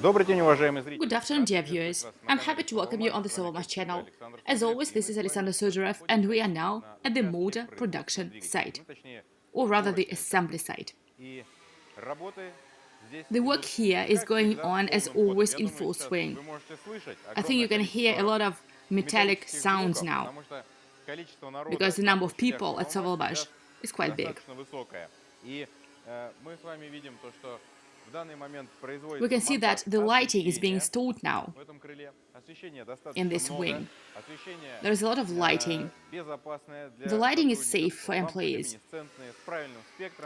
Good afternoon, dear viewers. I'm happy to welcome you on the Sovelmash channel. As always, this is Alexander Sudarev, and we are now at the motor production site, or rather the assembly site. The work here is going on as always in full swing. I think you can hear a lot of metallic sounds now, because the number of people at Sovelmash is quite big. We can see that the lighting is being installed now in this wing. There is a lot of lighting. The lighting is safe for employees.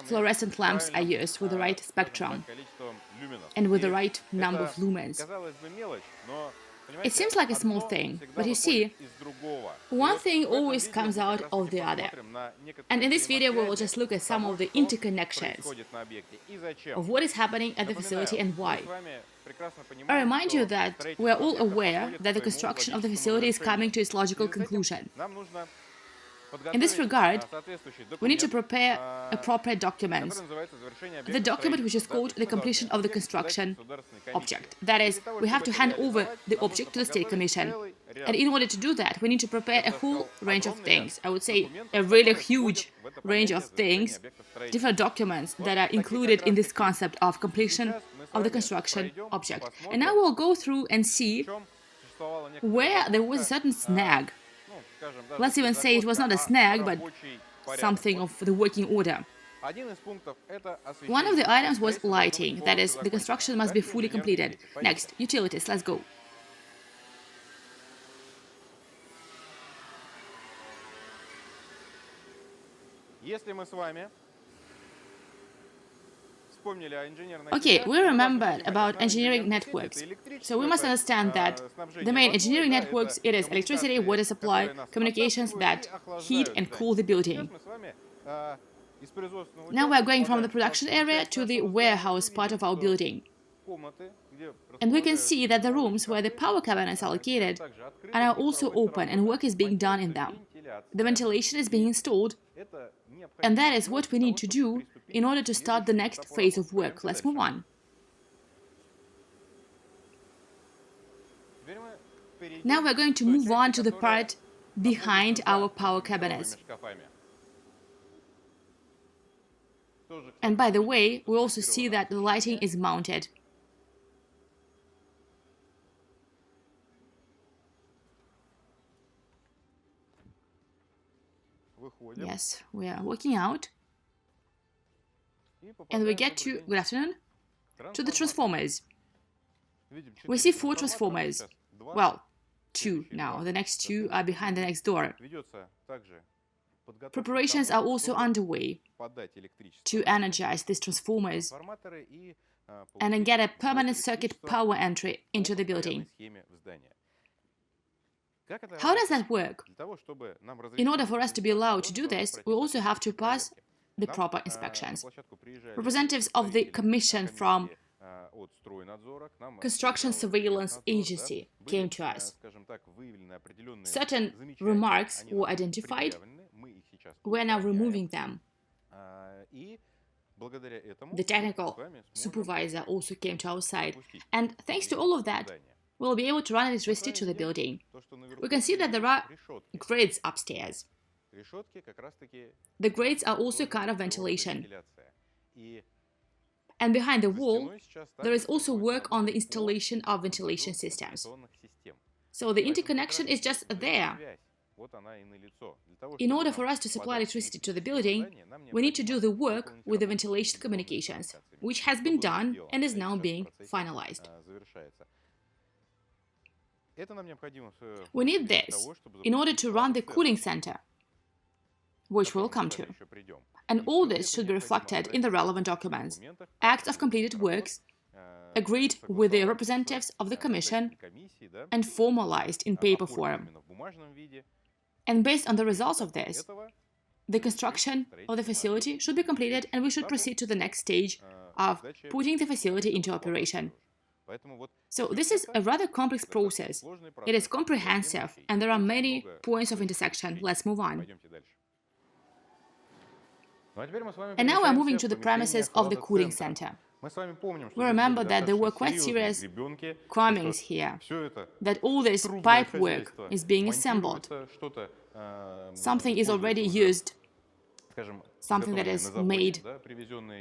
Fluorescent lamps are used with the right spectrum and with the right number of lumens. It seems like a small thing, but you see, one thing always comes out of the other. And in this video we will just look at some of the interconnections of what is happening at the facility and why. I remind you that we are all aware that the construction of the facility is coming to its logical conclusion. In this regard, we need to prepare appropriate documents. The document which is called the completion of the construction object. That is, we have to hand over the object to the State Commission. And in order to do that, we need to prepare a whole range of things. I would say a really huge range of things, different documents that are included in this concept of completion of the construction object. And now we'll go through and see where there was a certain snag. Let's even say it was not a snag, but something of the working order. One of the items was lighting, that is, the construction must be fully completed. Next, utilities, let's go. Okay, we remembered about engineering networks. So we must understand that the main engineering networks, it is electricity, water supply, communications that heat and cool the building. Now we are going from the production area to the warehouse part of our building. And we can see that the rooms where the power cabinets are located are now also open and work is being done in them. The ventilation is being installed, and that is what we need to do in order to start the next phase of work. Let's move on. Now we're going to move on to the part behind our power cabinets. And by the way, we also see that the lighting is mounted. Yes, we are working out. And we get to, good afternoon, to the transformers. We see 4 transformers. Well, 2 now. The next 2 are behind the next door. Preparations are also underway to energize these transformers and then get a permanent circuit power entry into the building. How does that work? In order for us to be allowed to do this, we also have to pass the proper inspections. Representatives of the Commission from Construction Surveillance Agency came to us. Certain remarks were identified. We are now removing them. The technical supervisor also came to our side. And thanks to all of that, we'll be able to run electricity to the building. We can see that there are grids upstairs. The grids are also kind of ventilation. And behind the wall, there is also work on the installation of ventilation systems. So the interconnection is just there. In order for us to supply electricity to the building, we need to do the work with the ventilation communications, which has been done and is now being finalized. We need this in order to run the cooling center, which we'll come to. And all this should be reflected in the relevant documents, acts of completed works, agreed with the representatives of the Commission, and formalized in paper form. And based on the results of this, the construction of the facility should be completed and we should proceed to the next stage of putting the facility into operation. So this is a rather complex process. It is comprehensive and there are many points of intersection. Let's move on. And now we're moving to the premises of the cooling center. We remember that there were quite serious crammings here, that all this pipe work is being assembled. Something is already used, something that is made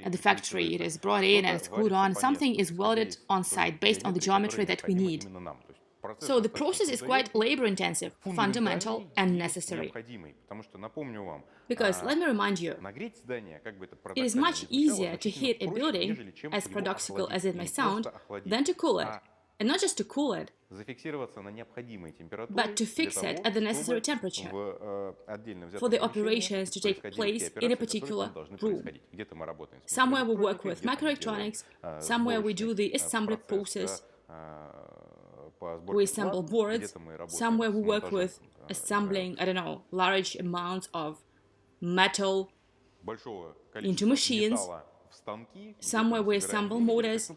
at the factory, it is brought in and screwed on, something is welded on site based on the geometry that we need. So the process is quite labor-intensive, fundamental and necessary. Because, let me remind you, it is much easier to heat a building, as paradoxical as it may sound, than to cool it. And not just to cool it, but to fix it at the necessary temperature for the operations to take place in a particular room. Somewhere we work with microelectronics, somewhere we do the assembly process, we assemble boards, somewhere we work with assembling, I don't know, large amounts of metal into machines, somewhere we assemble motors.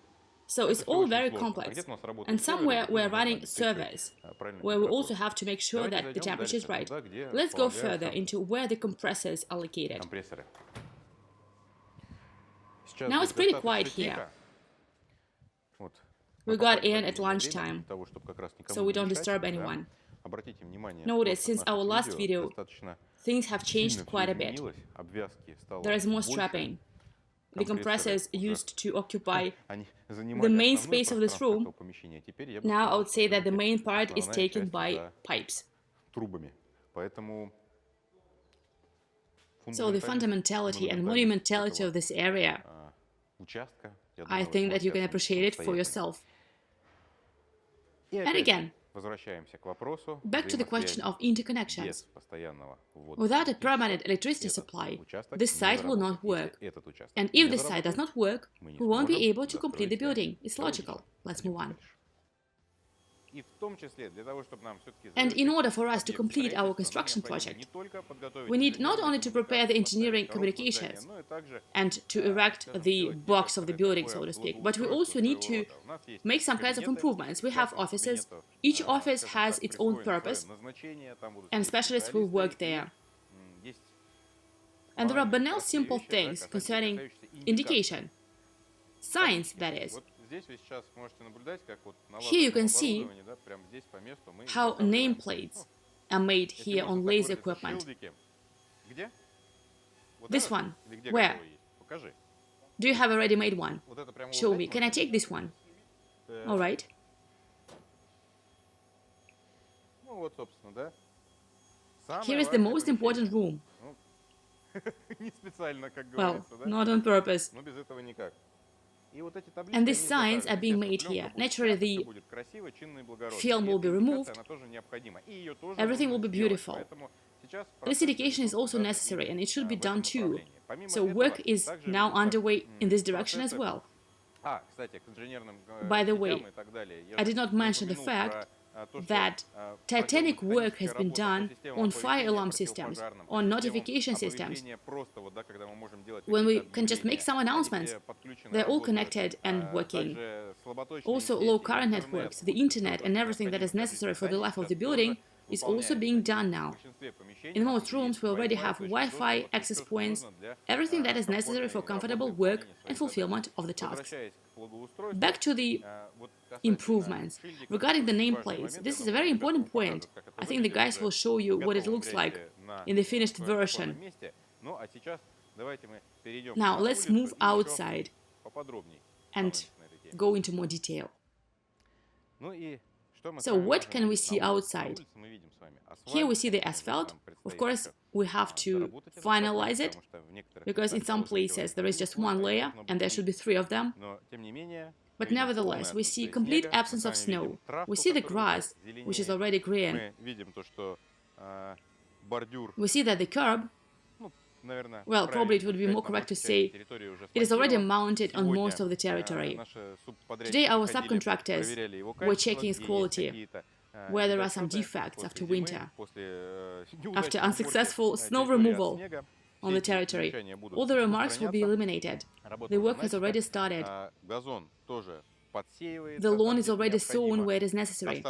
So it's all very complex. And somewhere we're running servers, where we also have to make sure that the temperature is right. Let's go further into where the compressors are located. Now it's pretty quiet here. We got in at lunchtime, so we don't disturb anyone. Notice, since our last video, things have changed quite a bit. There is more strapping. The compressors used to occupy the main space of this room. Now I would say that the main part is taken by pipes. So the fundamentality and monumentality of this area, I think that you can appreciate it for yourself. And again, back to the question of interconnections. Without a permanent electricity supply, this site will not work. And if this site does not work, we won't be able to complete the building. It's logical. Let's move on. And in order for us to complete our construction project, we need not only to prepare the engineering communications and to erect the box of the building, so to speak, but we also need to make some kinds of improvements. We have offices. Each office has its own purpose, and specialists will work there. And there are banal, simple things concerning indication, science, that is. Here you can see how nameplates are made here on laser equipment. This one, where? Do you have a ready-made one? Show me. Can I take this one? All right. Here is the most important room. Well, not on purpose. And these signs are being made here. Naturally, the film will be removed. Everything will be beautiful. This indication is also necessary, and it should be done too. So work is now underway in this direction as well. By the way, I did not mention the fact that titanic work has been done on fire alarm systems, on notification systems, when we can just make some announcements. They're all connected and working. Also, low current networks, the internet and everything that is necessary for the life of the building is also being done now. In most rooms, we already have Wi-Fi, access points, everything that is necessary for comfortable work and fulfillment of the tasks. Back to the improvements. Regarding the nameplates, this is a very important point. I think the guys will show you what it looks like in the finished version. Now let's move outside and go into more detail. So what can we see outside? Here we see the asphalt. Of course, we have to finalize it, because in some places there is just one layer and there should be 3 of them. But nevertheless, we see complete absence of snow. We see the grass, which is already green. We see that the curb, well, probably it would be more correct to say it is already mounted on most of the territory. Today our subcontractors were checking its quality, where there are some defects after winter, after unsuccessful snow removal on the territory. All the remarks will be eliminated. The work has already started. The lawn is already sown where it is necessary.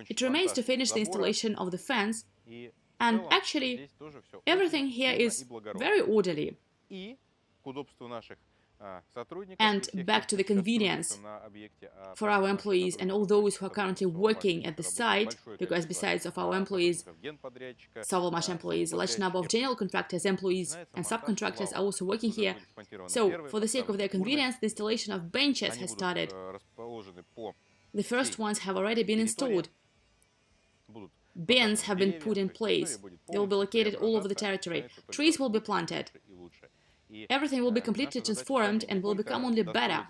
It remains to finish the installation of the fence, and actually everything here is very orderly. And back to the convenience for our employees and all those who are currently working at the site, because besides of our employees, Sovelmash employees, a large number of general contractors, employees and subcontractors are also working here. So, for the sake of their convenience, the installation of benches has started. The first ones have already been installed. Bins have been put in place. They will be located all over the territory. Trees will be planted. Everything will be completely transformed and will become only better.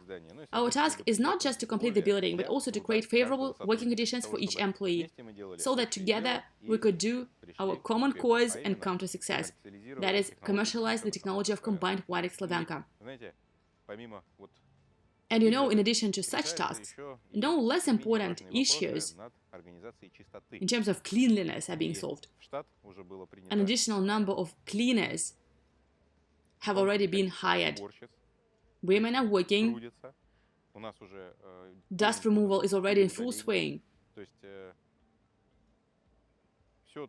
Our task is not just to complete the building, but also to create favorable working conditions for each employee, so that together we could do our common cause and come to success. That is, commercialize the technology of combined white Slavyanka. And you know, in addition to such tasks, no less important issues in terms of cleanliness are being solved. An additional number of cleaners have already been hired. Women are working. Dust removal is already in full swing.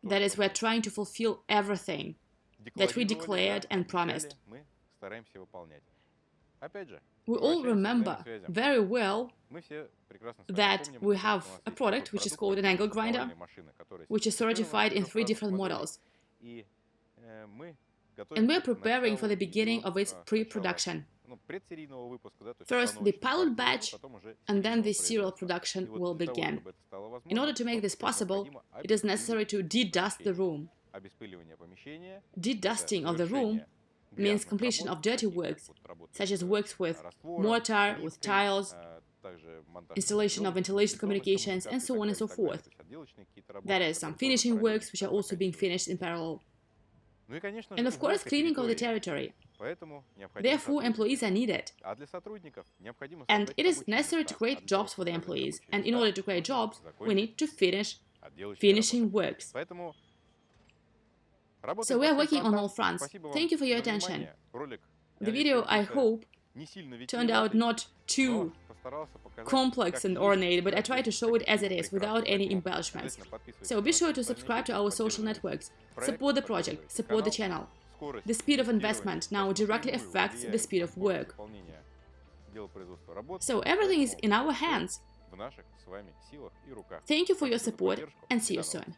That is, we're trying to fulfill everything that we declared and promised. We all remember very well that we have a product which is called an angle grinder, which is certified in 3 different models. And we're preparing for the beginning of its pre-production. First, the pilot batch, and then the serial production will begin. In order to make this possible, it is necessary to de-dust the room. De-dusting of the room means completion of dirty works, such as works with mortar, with tiles, installation of ventilation communications, and so on and so forth. That is, some finishing works which are also being finished in parallel. And of course, cleaning of the territory. Therefore, employees are needed. And it is necessary to create jobs for the employees. And in order to create jobs, we need to finish finishing works. So we are working on all fronts. Thank you for your attention. The video, I hope, turned out not too complex and ornate, but I try to show it as it is, without any embellishments. So be sure to subscribe to our social networks, support the project, support the channel. The speed of investment now directly affects the speed of work. So everything is in our hands. Thank you for your support and see you soon.